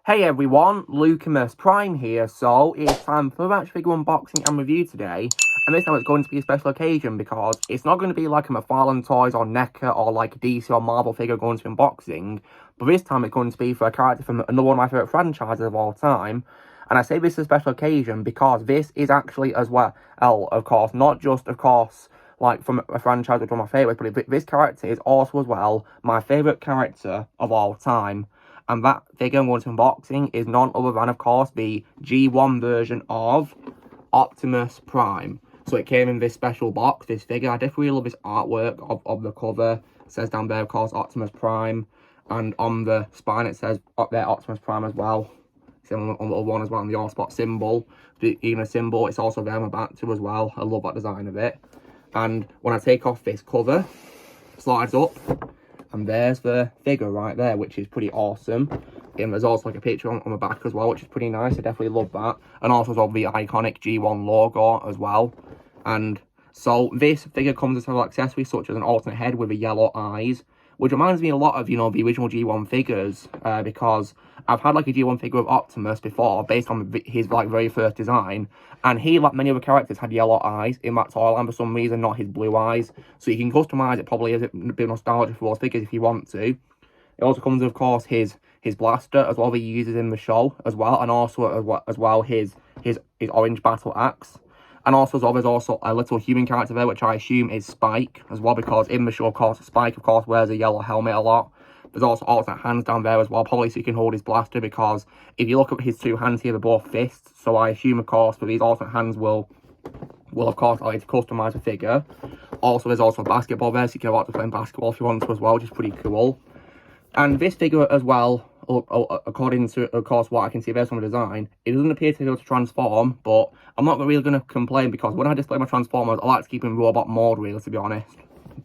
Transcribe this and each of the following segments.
Hey everyone, Optimus Prime here. So it's time for a figure unboxing and review today. And this time it's going to be a special occasion because it's not going to be like a McFarlane Toys or NECA or like a DC or Marvel figure going to be unboxing. But this time it's going to be for a character from another one of my favourite franchises of all time. And I say this is a special occasion because this is actually as well, of course, not just, of course, like from a franchise which is one of my favourites, but this character is also as well my favourite character of all time. And that figure I'm going to unboxing is none other than, of course, the G1 version of Optimus Prime. So it came in this special box, this figure. I definitely love this artwork of the cover. It says down there, of course, Optimus Prime. And on the spine, it says up there, Optimus Prime as well. It's on the other one as well, on the all-spot symbol. Even a symbol, it's also there on the back too as well. I love that design of it. And when I take off this cover, it slides up. And there's the figure right there, which is pretty awesome. And there's also like a picture on the back as well, which is pretty nice. I definitely love that. And also as well, the iconic G1 logo as well. And so this figure comes with several accessories such as an alternate head with the yellow eyes, which reminds me a lot of, you know, the original G1 figures, because I've had like a G1 figure of Optimus before based on his like very first design, and he, like many other characters, had yellow eyes in that toy line for some reason, not his blue eyes. So you can customize it probably as a bit of nostalgia for those figures if you want to. It also comes with, of course, his blaster as well that he uses in the show as well, and also as well his orange battle axe. And also, there's also a little human character there, which I assume is Spike as well, because in the show, of course, Spike, of course, wears a yellow helmet a lot. There's also alternate hands down there as well, probably so he can hold his blaster, because if you look at his two hands here, they're both fists. So I assume, of course, that these alternate hands will of course, allow you to customize the figure. Also, there's also a basketball there, so you can go out to play basketball if you want to as well, which is pretty cool. And this figure as well, according to, of course, what I can see based on the design, it doesn't appear to be able to transform, but I'm not really going to complain because when I display my Transformers, I like to keep in robot mode, really, to be honest.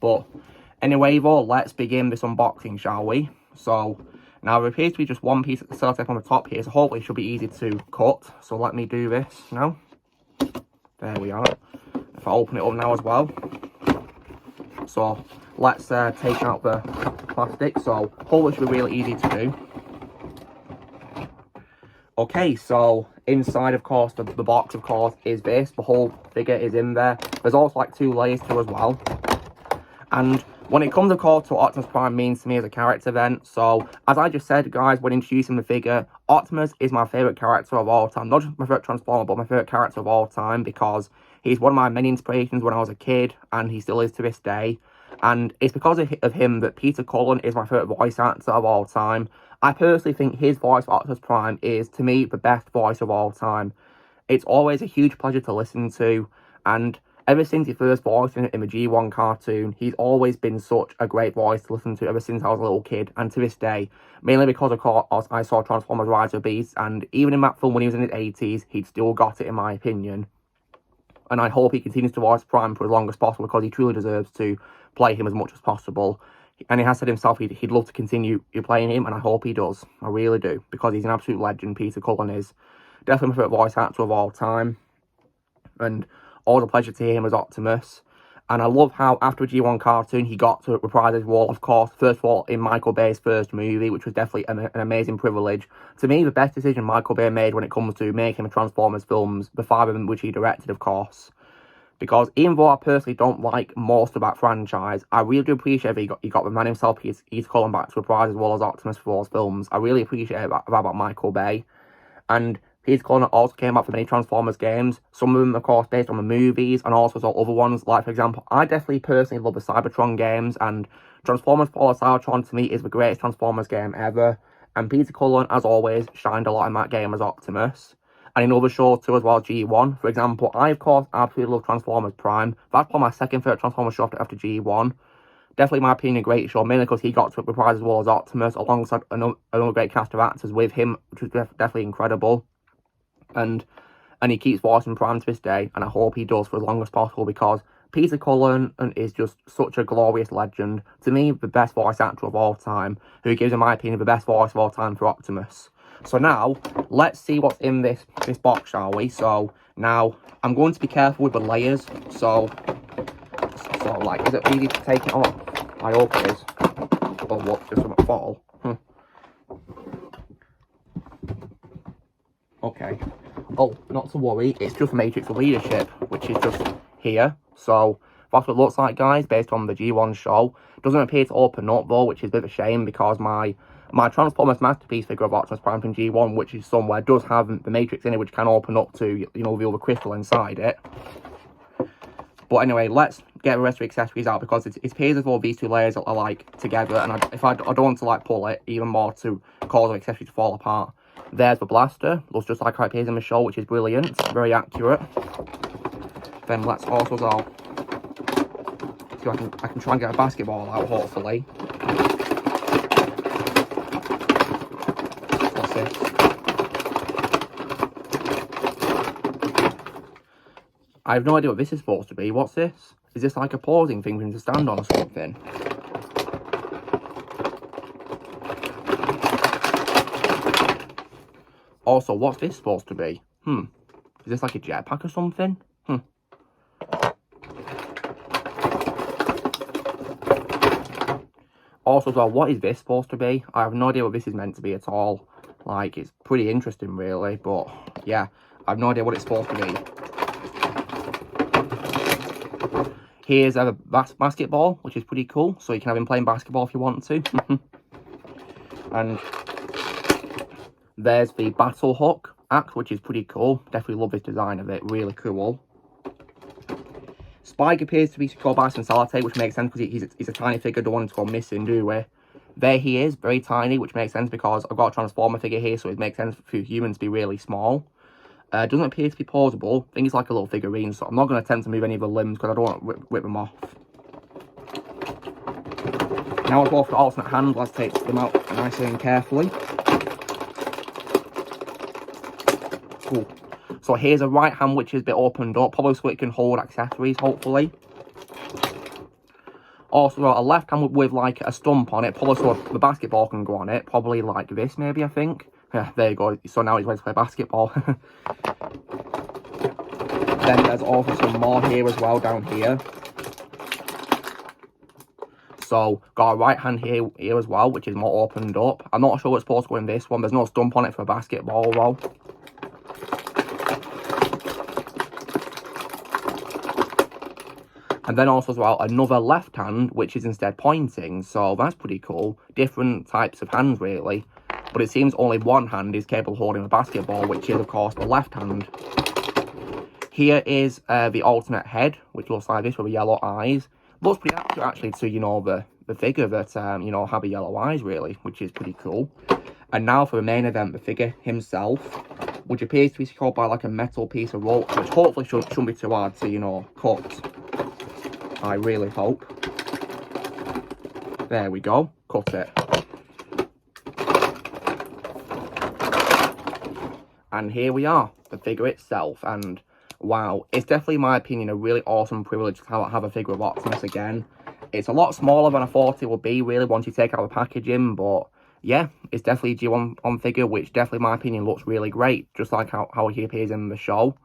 But anyway, though, let's begin this unboxing, shall we? So, now there appears to be just one piece of sellotape on the top here, so hopefully it should be easy to cut. So let me do this now. There we are. If I open it up now as well. So, let's take out the plastic. So, hopefully it should be really easy to do. Okay, so inside, of course, the box, of course, is this. The whole figure is in there. There's also like two layers too as well. And when it comes, of course, to what Optimus Prime means to me as a character then, so as I just said, guys, when introducing the figure, Optimus is my favourite character of all time. Not just my favourite Transformer, but my favourite character of all time, because he's one of my many inspirations when I was a kid, and he still is to this day. And it's because of him that Peter Cullen is my favourite voice actor of all time. I personally think his voice for Optimus Prime is, to me, the best voice of all time. It's always a huge pleasure to listen to, and ever since he first voiced in the G1 cartoon, he's always been such a great voice to listen to ever since I was a little kid, and to this day, mainly because, of course, I saw Transformers Rise of the Beast, and even in that film when he was in his 80s, he'd still got it, in my opinion. And I hope he continues to voice Prime for as long as possible, because he truly deserves to play him as much as possible. And he has said himself he'd love to continue playing him, and I hope he does. I really do, because he's an absolute legend, Peter Cullen is. Definitely my favourite voice actor of all time. And always a pleasure to hear him as Optimus. And I love how, after a G1 cartoon, he got to reprise his role, of course, first of all, in Michael Bay's first movie, which was definitely an amazing privilege. To me, the best decision Michael Bay made when it comes to making Transformers films, the five of them which he directed, of course. Because even though I personally don't like most of that franchise, I really do appreciate that he got the man himself, he's calling back to reprise as well as Optimus for those films. I really appreciate that about Michael Bay. And Peter Cullen also came out for many Transformers games, some of them, of course, based on the movies, and also some other ones, like, for example, I definitely personally love the Cybertron games, and Transformers Fall of Cybertron, to me, is the greatest Transformers game ever, and Peter Cullen, as always, shined a lot in that game as Optimus. And in other shows too as well, G1. For example, I, of course, absolutely love Transformers Prime. That's probably my second favourite Transformers show after G1. Definitely, in my opinion, a great show, mainly because he got to reprise as well as Optimus, alongside another great cast of actors with him, which was definitely incredible. And he keeps voicing Prime to this day, and I hope he does for as long as possible, because Peter Cullen is just such a glorious legend. To me, the best voice actor of all time, who gives, in my opinion, the best voice of all time for Optimus. So now, let's see what's in this box, shall we? So, now, I'm going to be careful with the layers. So like, is it easy to take it off? I hope it is. Oh, what, just from a fall. Okay. Oh, not to worry, it's just Matrix of Leadership, which is just here. So that's what it looks like, guys, based on the G1 show. Doesn't appear to open up though, which is a bit of a shame, because my Transformers Masterpiece figure of Optimus Prime from G1, which is somewhere, does have the Matrix in it, which can open up to, you know, reveal the crystal inside it. But anyway, let's get the rest of the accessories out, because it appears as though these two layers are like together, and I don't want to like pull it even more to cause the accessory to fall apart. There's the blaster, looks just like how it appears in the show, which is brilliant, very accurate. Then let's also go, see if I can try and get a basketball out, hopefully. What's this? I have no idea what this is supposed to be. What's this? Is this like a pausing thing for him to stand on or something? Also, what's this supposed to be? Is this like a jetpack or something? Also, well, what is this supposed to be? I have no idea what this is meant to be at all. Like, it's pretty interesting, really. But, yeah, I have no idea what it's supposed to be. Here's a basketball, which is pretty cool. So you can have him playing basketball if you want to. And there's the Battle Hook axe, which is pretty cool. Definitely love this design of it. Really cool. Spike appears to be secured by some sellotape, which makes sense because he's a tiny figure. Don't want him to go missing, do we? There he is, very tiny, which makes sense because I've got a Transformer figure here, so it makes sense for humans to be really small. Doesn't appear to be pausable. I think it's like a little figurine, so I'm not going to attempt to move any of the limbs because I don't want to whip them off. Now I've got the alternate hand, let's take them out nicely and carefully. Cool. So here's a right hand, which is a bit opened up, probably so it can hold accessories, hopefully. Also got a left hand with like a stump on it, probably so the basketball can go on it, probably like this maybe, I think. Yeah, there you go, so now he's ready to play basketball. Then there's also some more here as well, down here. So, got a right hand here as well, which is more opened up. I'm not sure what's supposed to go in this one, there's no stump on it for a basketball though. And then also as well, another left hand, which is instead pointing. So that's pretty cool. Different types of hands, really. But it seems only one hand is capable of holding a basketball, which is, of course, the left hand. Here is the alternate head, which looks like this with the yellow eyes. Looks pretty accurate, actually, to, you know, the figure that, you know, have the yellow eyes, really, which is pretty cool. And now for the main event, the figure himself, which appears to be secured by, like, a metal piece of rope, which hopefully shouldn't be too hard to, you know, cut. I really hope. There we go. Cut it. And here we are, the figure itself. And wow, it's definitely, in my opinion, a really awesome privilege to have a figure of Optimus again. It's a lot smaller than I thought it would be, really, once you take out the packaging. But yeah, it's definitely a G1 figure, which definitely, in my opinion, looks really great. Just like how he appears in the show.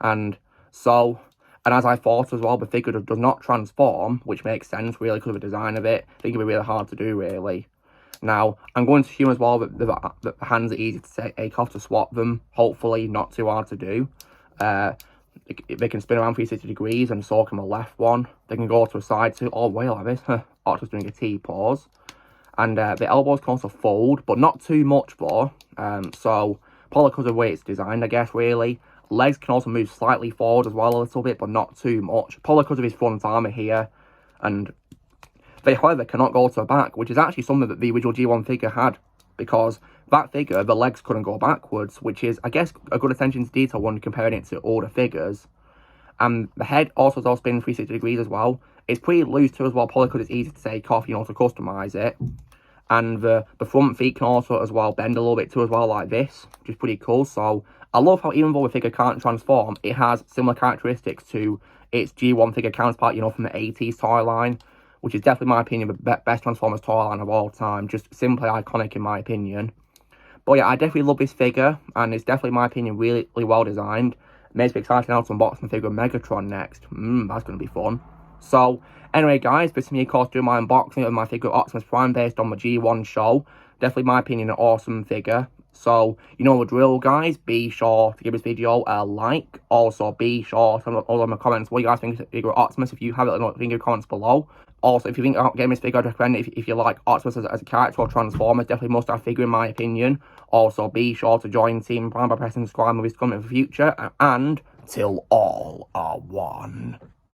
And so... And as I thought as well, the figure does not transform, which makes sense, really, because of the design of it. I think it'd be really hard to do, really. Now, I'm going to assume as well that the hands are easy to take off to swap them. Hopefully, not too hard to do. They can spin around 360 degrees, and so can the left one. They can go to a side too. Oh, wait, like this. Octo's doing a T-pose. And the elbows can also fold, but not too much, though. So, probably because of the way it's designed, I guess, really. Legs can also move slightly forward as well a little bit, but not too much. Probably because of his front armour here. And they, however, cannot go to the back, which is actually something that the original G1 figure had. Because that figure, the legs couldn't go backwards, which is, I guess, a good attention to detail when comparing it to older figures. And the head also is all spinning 360 degrees as well. It's pretty loose too as well, probably because it's easy to take off, you know, to customise it. And the front feet can also as well bend a little bit too as well, like this, which is pretty cool. So I love how even though the figure can't transform, it has similar characteristics to its G1 figure counterpart, you know, from the 80s toy line, which is definitely, in my opinion, the best Transformers toy line of all time. Just simply iconic, in my opinion. But yeah, I definitely love this figure, and it's definitely, in my opinion, really well designed. It makes me excited now to unbox the figure of Megatron next. That's going to be fun. So, anyway, guys, this is me, of course, doing my unboxing of my figure Optimus Prime based on the G1 show. Definitely, my opinion, an awesome figure. So, you know the drill, guys. Be sure to give this video a like. Also, be sure to all in the comments what you guys think of figure Optimus. If you have it, let me know in the comments below. Also, if you think about getting this figure, I'd recommend it if you like Optimus as a character or Transformers. Definitely must have figure, in my opinion. Also, be sure to join Team Prime by pressing subscribe movies coming in the future. And till all are one.